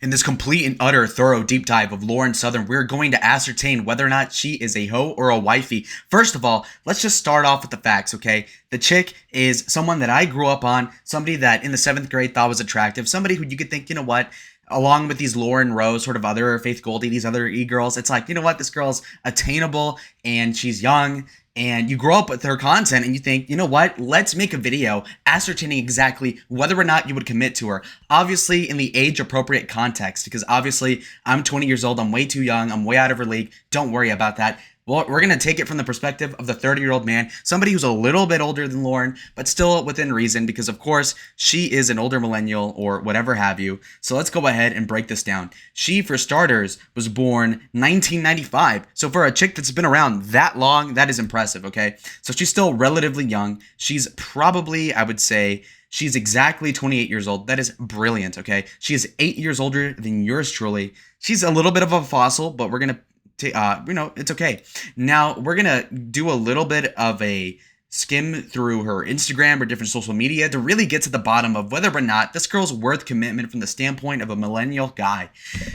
In this complete and utter thorough deep dive of Lauren Southern, we're going to ascertain whether or not she is a hoe or a wifey. First of all, let's just start off with the facts, okay? The chick is someone that I grew up on, somebody that in the 7th grade thought was attractive, somebody who you could think, you know what, along with these Lauren Rose, sort of other Faith Goldie, these other e-girls, it's like, you know what, this girl's attainable and she's young, and you grow up with her content and you think, you know what, let's make a video ascertaining exactly whether or not you would commit to her. Obviously in the age appropriate context, because obviously I'm 20 years old, I'm way too young, I'm way out of her league, don't worry about that. Well, we're going to take it from the perspective of the 30-year-old man, somebody who's a little bit older than Lauren, but still within reason, because of course she is an older millennial or whatever have you. So let's go ahead and break this down. She, for starters, was born 1995. So for a chick that's been around that long, that is impressive, okay? So she's still relatively young. She's probably, I would say, she's exactly 28 years old. That is brilliant, okay? She is 8 years older than yours truly. She's a little bit of a fossil, but we're going to it's okay. Now we're gonna do a little bit of a skim through her Instagram or different social media to really get to the bottom of whether or not this girl's worth commitment from the standpoint of a millennial guy.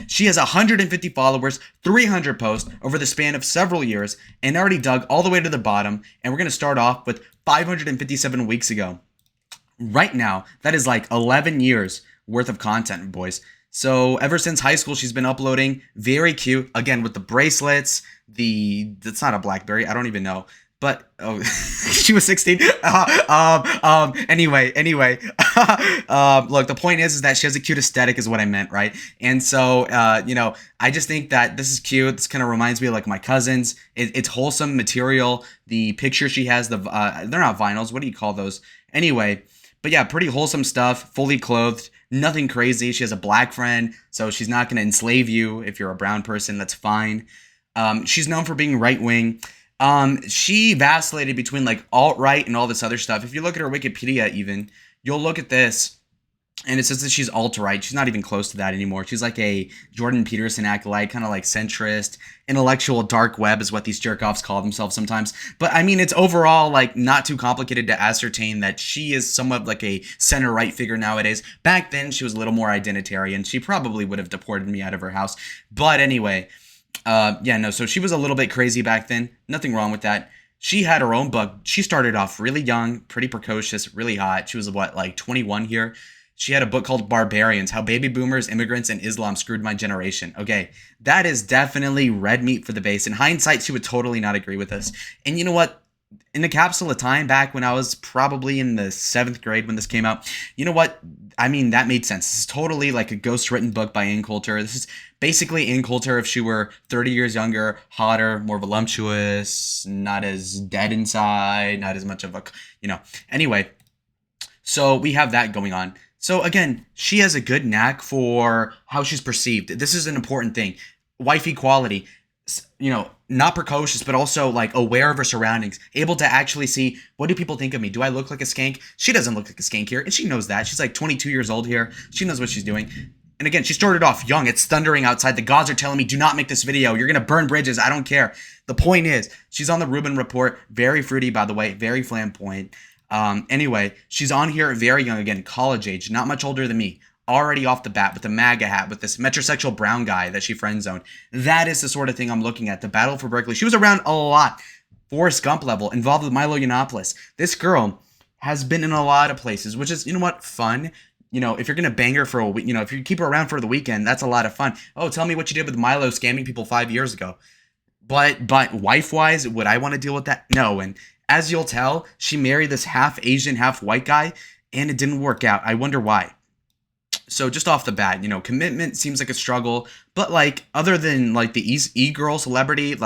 She has 150 followers, 300 posts over the span of several years, and already dug all the way to the bottom. And we're gonna start off with 557 weeks ago. Right now, that is like 11 years worth of content, boys. So ever since high school, she's been uploading. Very cute. Again, with the bracelets, that's not a BlackBerry. I don't even know. But, oh, she was 16. Anyway. Look, the point is that she has a cute aesthetic is what I meant, right? And so, I just think that this is cute. This kind of reminds me of like my cousins. It's wholesome material. The picture she has, they're not vinyls. What do you call those? Anyway. But yeah, pretty wholesome stuff, fully clothed, nothing crazy. She has a black friend, so she's not going to enslave you. If you're a brown person, that's fine. She's known for being right-wing. She vacillated between like alt-right and all this other stuff. If you look at her Wikipedia even, you'll look at this, and it says that she's alt-right. She's not even close to that anymore. She's like a Jordan Peterson acolyte, kind of like centrist, intellectual dark web is what these jerk-offs call themselves sometimes. But I mean, it's overall like not too complicated to ascertain that she is somewhat like a center-right figure nowadays. Back then, she was a little more identitarian. She probably would have deported me out of her house. But anyway, so she was a little bit crazy back then. Nothing wrong with that. She had her own book. She started off really young, pretty precocious, really hot. She was like 21 here. She had a book called Barbarians, How Baby Boomers, Immigrants, and Islam Screwed My Generation. Okay, that is definitely red meat for the base. In hindsight, she would totally not agree with this. And you know what? In the capsule of time back when I was probably in the 7th grade when this came out, you know what? I mean, that made sense. This is totally like a ghost-written book by Ann Coulter. This is basically Ann Coulter if she were 30 years younger, hotter, more voluptuous, not as dead inside, not as much of a, Anyway, so we have that going on. So again, she has a good knack for how she's perceived. This is an important thing. Wifey quality, not precocious, but also like aware of her surroundings, able to actually see, what do people think of me? Do I look like a skank? She doesn't look like a skank here, and she knows that. She's like 22 years old here. She knows what she's doing. And again, she started off young. It's thundering outside. The gods are telling me, do not make this video. You're going to burn bridges. I don't care. The point is, she's on the Rubin Report. Very fruity, by the way. Very flamboyant. Anyway, she's on here very young, again, college age, not much older than me, already off the bat with the MAGA hat, with this metrosexual brown guy that she friend zoned. That is the sort of thing I'm looking at. The battle for Berkeley. She was around a lot. Forrest Gump level, involved with Milo Yiannopoulos. This girl has been in a lot of places, which is, fun. If you're going to bang her for a week, if you keep her around for the weekend, that's a lot of fun. Oh, tell me what you did with Milo scamming people 5 years ago. But wife-wise, would I want to deal with that? No, and as you'll tell, she married this half Asian, half white guy, and it didn't work out. I wonder why. So just off the bat, commitment seems like a struggle, but like other than like the e-girl celebrity,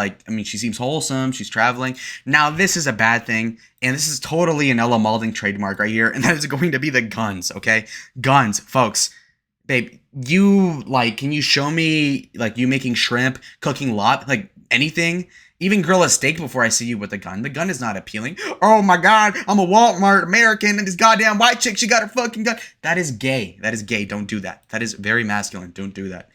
she seems wholesome, she's traveling. Now this is a bad thing, and this is totally an Ella Malding trademark right here, and that is going to be the guns, okay? Guns, folks. Babe, can you show me like you making shrimp, cooking anything? Even grill a steak before I see you with a gun. The gun is not appealing. Oh my God, I'm a Walmart American and this goddamn white chick, she got her fucking gun. That is gay. That is gay. Don't do that. That is very masculine. Don't do that.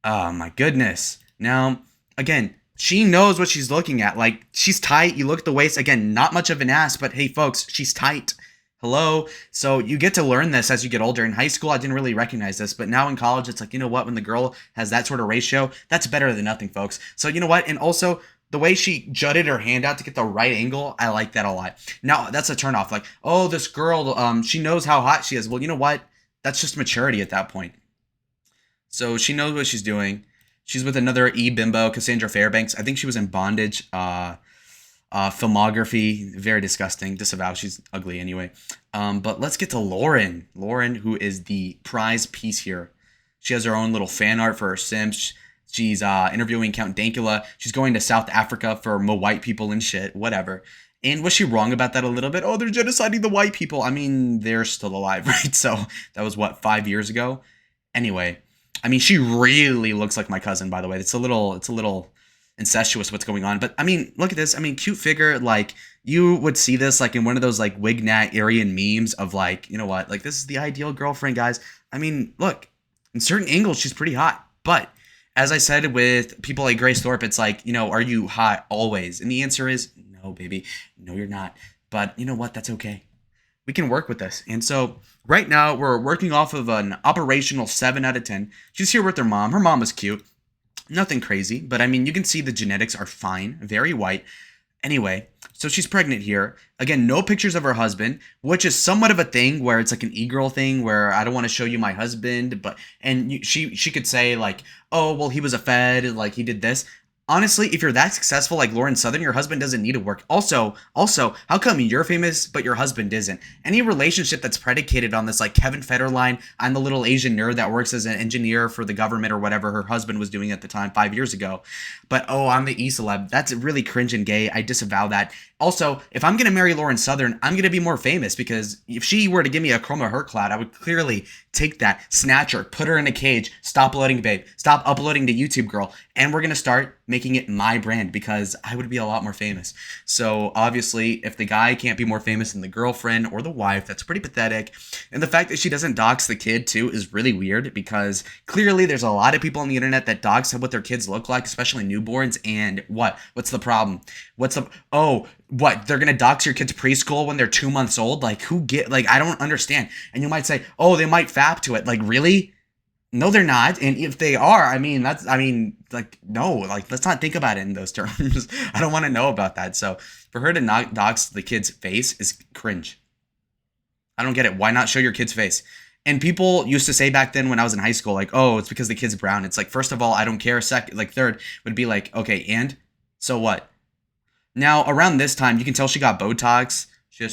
Oh my goodness. Now, again, she knows what she's looking at. Like, she's tight. You look at the waist. Again, not much of an ass, but hey, folks, she's tight. Hello. So you get to learn this as you get older. In high school, I didn't really recognize this, but now in college, it's like, you know what? When the girl has that sort of ratio, that's better than nothing, folks. So you know what? And also, the way she jutted her hand out to get the right angle, I like that a lot. Now, that's a turnoff. Like, oh, this girl, she knows how hot she is. Well, you know what? That's just maturity at that point. So she knows what she's doing. She's with another bimbo, Cassandra Fairbanks. I think she was in Bondage. Filmography, very disgusting. Disavow. She's ugly anyway. But let's get to Lauren. Lauren, who is the prize piece here. She has her own little fan art for her Sims. She's interviewing Count Dankula. She's going to South Africa for more white people and shit. Whatever. And was she wrong about that a little bit? Oh, they're genociding the white people. I mean, they're still alive, right? So that was what, 5 years ago? Anyway, I mean, she really looks like my cousin, by the way. It's a little incestuous what's going on. But I mean, look at this. I mean, cute figure. Like, you would see this like in one of those like Wignat Aryan memes of like, you know what? Like, this is the ideal girlfriend, guys. I mean, look, in certain angles, she's pretty hot. But as I said with people like Grace Thorpe, it's like, you know, are you hot always? And the answer is no, baby. No, you're not. But you know what? That's okay. We can work with this. And so right now we're working off of an operational 7 out of 10. She's here with her mom. Her mom is cute. Nothing crazy, but I mean, you can see the genetics are fine, very white. Anyway, so she's pregnant here. Again, no pictures of her husband, which is somewhat of a thing where it's like an e-girl thing where I don't want to show you my husband, but she could say like, oh, well, he was a Fed, like he did this. Honestly, if you're that successful like Lauren Southern, your husband doesn't need to work. Also, how come you're famous but your husband isn't? Any relationship that's predicated on this, like Kevin Federline, I'm the little Asian nerd that works as an engineer for the government or whatever her husband was doing at the time 5 years ago. But oh, I'm the E-celeb. That's really cringe and gay. I disavow that. Also, if I'm going to marry Lauren Southern, I'm going to be more famous because if she were to give me a chroma her cloud, I would clearly take that, snatch her, put her in a cage, stop loading, babe, stop uploading to YouTube, girl, and we're going to start making it my brand because I would be a lot more famous. So obviously, if the guy can't be more famous than the girlfriend or the wife, that's pretty pathetic. And the fact that she doesn't dox the kid too is really weird because clearly there's a lot of people on the internet that dox what their kids look like, especially newborns. And what's the problem? What, they're gonna dox your kid's preschool when they're 2 months old? Like, I don't understand. And you might say, oh, they might fap to it. Like, really? No, they're not. And if they are, no, like, let's not think about it in those terms. I don't want to know about that. So for her to not dox the kid's face is cringe. I don't get it. Why not show your kid's face? And people used to say back then when I was in high school, like, oh, it's because the kid's brown. It's like, first of all, I don't care. Second, like, third would be like, okay, and so what? Now, around this time, you can tell she got Botox. She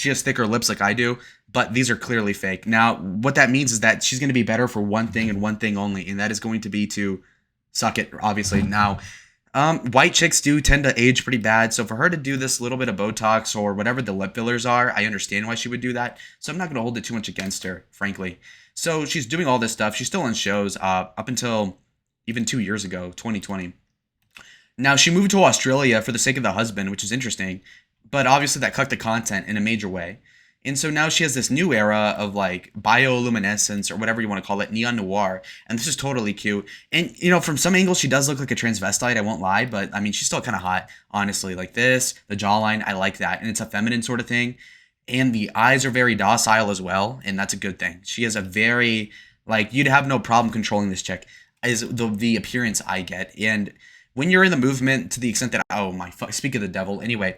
has thicker lips like I do, but these are clearly fake. Now, what that means is that she's going to be better for one thing and one thing only, and that is going to be to suck it, obviously. Now, white chicks do tend to age pretty bad, so for her to do this little bit of Botox or whatever the lip fillers are, I understand why she would do that, so I'm not going to hold it too much against her, frankly. So she's doing all this stuff. She's still in shows up until even 2 years ago, 2020. Now, she moved to Australia for the sake of the husband, which is interesting, but obviously that cut the content in a major way. And so now she has this new era of like bioluminescence or whatever you want to call it, neon noir, and this is totally cute. And, you know, from some angles, she does look like a transvestite, I won't lie, but I mean, she's still kind of hot, honestly. Like this, the jawline, I like that, and it's a feminine sort of thing. And the eyes are very docile as well, and that's a good thing. She has a very, like, you'd have no problem controlling this chick, is the appearance I get. And when you're in the movement to the extent that, oh my fuck, speak of the devil. Anyway,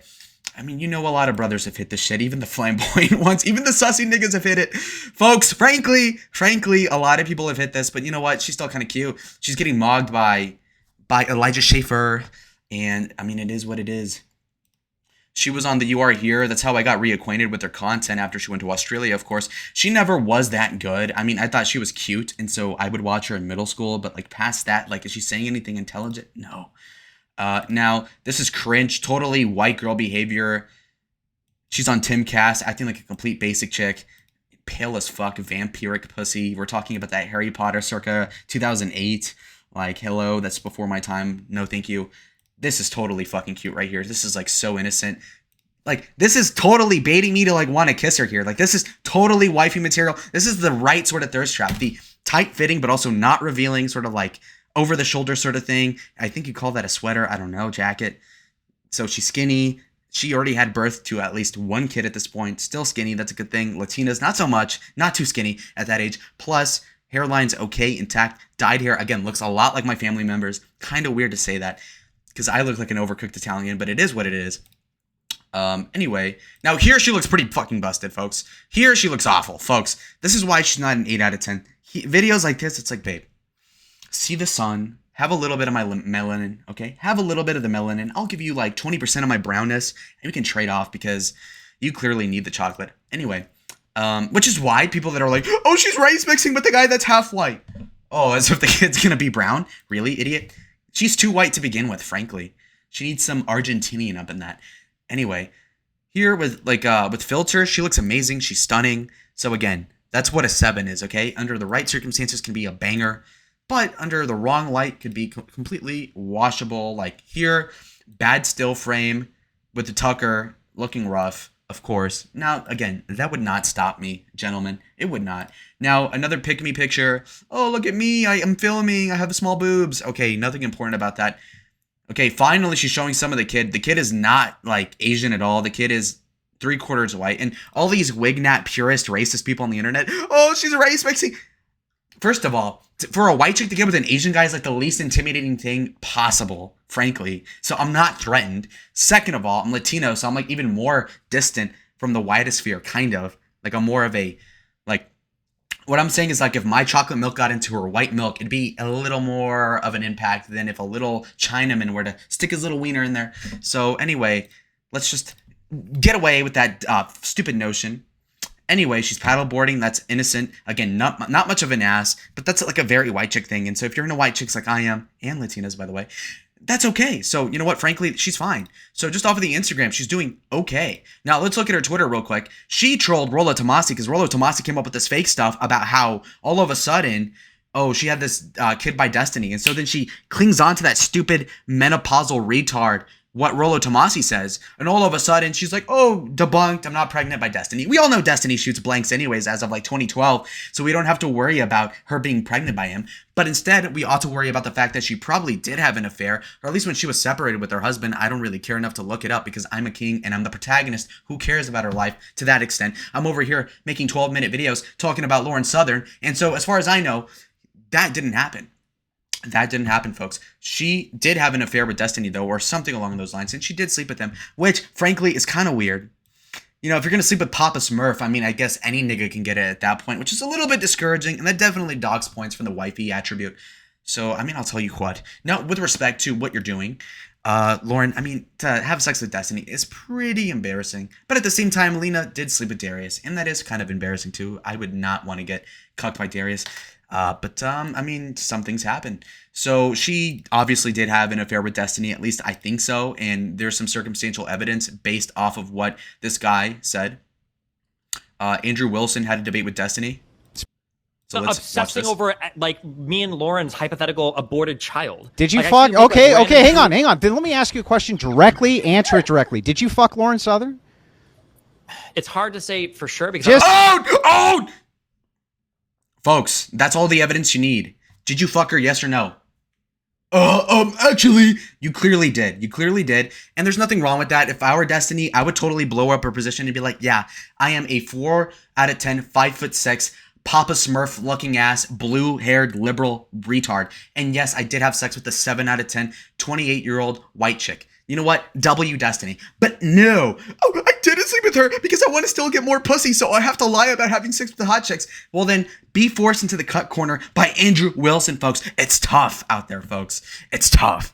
I mean, you know, a lot of brothers have hit this shit, even the flamboyant ones, even the sussy niggas have hit it. Folks, frankly, a lot of people have hit this, but you know what? She's still kind of cute. She's getting mogged by Elijah Schaefer, and I mean, it is what it is. She was on the You Are Here. That's how I got reacquainted with her content after she went to Australia, of course. She never was that good. I mean, I thought she was cute, and so I would watch her in middle school, but like past that, like, is she saying anything intelligent? No. Now, this is cringe, totally white girl behavior. She's on Timcast, acting like a complete basic chick. Pale as fuck, vampiric pussy. We're talking about that Harry Potter circa 2008. Like, hello, that's before my time. No, thank you. This is totally fucking cute right here. This is like so innocent. Like, this is totally baiting me to like want to kiss her here. Like, this is totally wifey material. This is the right sort of thirst trap. The tight fitting, but also not revealing, sort of like over the shoulder sort of thing. I think you call that a sweater. I don't know, jacket. So she's skinny. She already had birth to at least one kid at this point. Still skinny. That's a good thing. Latinas, not so much. Not too skinny at that age. Plus, hairline's okay, intact. Dyed hair, again, looks a lot like my family members. Kind of weird to say that because I look like an overcooked Italian, but it is what it is. Anyway, now here she looks pretty fucking busted, folks. Here she looks awful, folks. This is why she's not an 8 out of 10. Videos like this, it's like, babe, see the sun, have a little bit of my melanin, okay? Have a little bit of the melanin. I'll give you like 20% of my brownness, and we can trade off because you clearly need the chocolate. Anyway, which is why people that are like, oh, she's race mixing with the guy that's half white. Oh, as if the kid's gonna be brown? Really, idiot? She's too white to begin with, frankly. She needs some Argentinian up in that. Anyway, here with filters, she looks amazing. She's stunning. So again, that's what a 7 is, okay? Under the right circumstances can be a banger, but under the wrong light could be completely washable. Like here, bad still frame with the tucker looking rough, of course. Now, again, that would not stop me, gentlemen. It would not. Now, another pick-me picture. Oh, look at me. I am filming. I have small boobs. Okay, nothing important about that. Okay, finally she's showing some of the kid. The kid is not, like, Asian at all. The kid is 3/4 white. And all these wignat, purist, racist people on the internet, oh, she's race mixing. First of all, for a white chick to get with an Asian guy is like the least intimidating thing possible, frankly. So I'm not threatened. Second of all, I'm Latino, so I'm, like, even more distant from the whitest sphere, kind of. Like, I'm more of a, like, what I'm saying is, like, if my chocolate milk got into her white milk, it'd be a little more of an impact than if a little Chinaman were to stick his little wiener in there. So anyway, let's just get away with that stupid notion. Anyway, she's paddleboarding. That's innocent. Again, not much of an ass, but that's like a very white chick thing. And so if you're into white chicks like I am, and Latinas, by the way, that's okay. So, you know what? Frankly, she's fine. So just off of the Instagram, she's doing okay. Now, let's look at her Twitter real quick. She trolled Rollo Tomassi because Rollo Tomassi came up with this fake stuff about how all of a sudden, oh, she had this kid by destiny. And so then she clings on to that stupid menopausal retard, what Rollo Tomassi says. And all of a sudden, she's like, oh, debunked. I'm not pregnant by destiny. We all know destiny shoots blanks anyways as of like 2012. So we don't have to worry about her being pregnant by him. But instead, we ought to worry about the fact that she probably did have an affair, or at least when she was separated with her husband. I don't really care enough to look it up because I'm a king and I'm the protagonist. Who cares about her life to that extent? I'm over here making 12-minute videos talking about Lauren Southern. And so as far as I know, that didn't happen. That didn't happen, folks. She did have an affair with Destiny, though, or something along those lines, and she did sleep with him, which, frankly, is kind of weird. You know, if you're going to sleep with Papa Smurf, I mean, I guess any nigga can get it at that point, which is a little bit discouraging, and that definitely docks points from the wifey attribute. So, I mean, I'll tell you what. Now, with respect to what you're doing, Lauren, I mean, to have sex with Destiny is pretty embarrassing. But at the same time, Lena did sleep with Darius, and that is kind of embarrassing, too. I would not want to get cucked by Darius. But I mean, some things happen. So she obviously did have an affair with Destiny, at least I think so. And there's some circumstantial evidence based off of what this guy said. Andrew Wilson had a debate with Destiny. So let's obsessing over like me and Lauren's hypothetical aborted child. Did you like, fuck? Okay, hang on. Then let me ask you a question directly. Answer it directly. Did you fuck Lauren Southern? It's hard to say for sure because Folks, that's all the evidence you need. Did you fuck her, yes or no? Actually, you clearly did. You clearly did. And there's nothing wrong with that. If I were Destiny, I would totally blow up her position and be like, yeah, I am a 4 out of 10, 5'6", Papa Smurf looking ass, blue haired liberal retard. And yes, I did have sex with a 7 out of 10, 28-year-old white chick. You know what? W Destiny. But no. Oh, I didn't sleep with her because I want to still get more pussy, so I have to lie about having sex with the hot chicks. Well then, be forced into the cut corner by Andrew Wilson, folks. It's tough out there, folks. It's tough.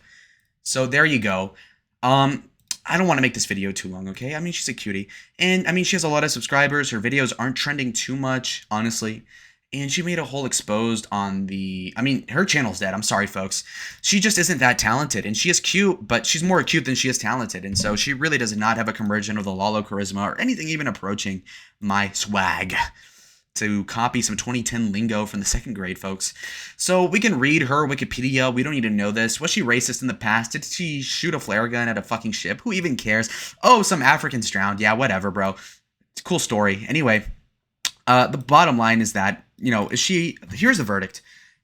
So there you go. I don't want to make this video too long, okay? I mean, she's a cutie. And, I mean, she has a lot of subscribers. Her videos aren't trending too much, honestly. And she made a whole exposed on the... I mean, her channel's dead. I'm sorry, folks. She just isn't that talented. And she is cute, but she's more cute than she is talented. And so she really does not have a conversion of the Lalo charisma or anything even approaching my swag. To copy some 2010 lingo from the 2nd grade, folks. So we can read her Wikipedia. We don't need to know this. Was she racist in the past? Did she shoot a flare gun at a fucking ship? Who even cares? Oh, some Africans drowned. Yeah, whatever, bro. It's a cool story. Anyway, the bottom line is that, you know, here's the verdict.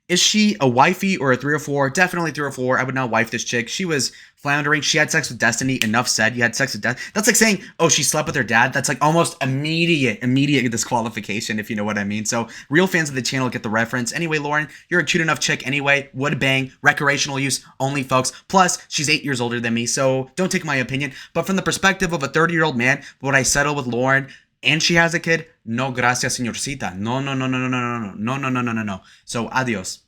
Is she a wifey or a 304? Definitely 304. I would not wife this chick. She was floundering. She had sex with Destiny. Enough said. You had sex with Destiny. That's like saying, oh, she slept with her dad. That's like almost immediate disqualification, if you know what I mean. So real fans of the channel get the reference. Anyway, Lauren, you're a cute enough chick anyway. Would bang. Recreational use only, folks. Plus, she's 8 years older than me, so don't take my opinion. But from the perspective of a 30-year-old man, would I settle with Lauren and she has a kid? No, gracias, señorcita. No, no, no, no, no, no, no, no, no, no, no, no, no, no. So, adios.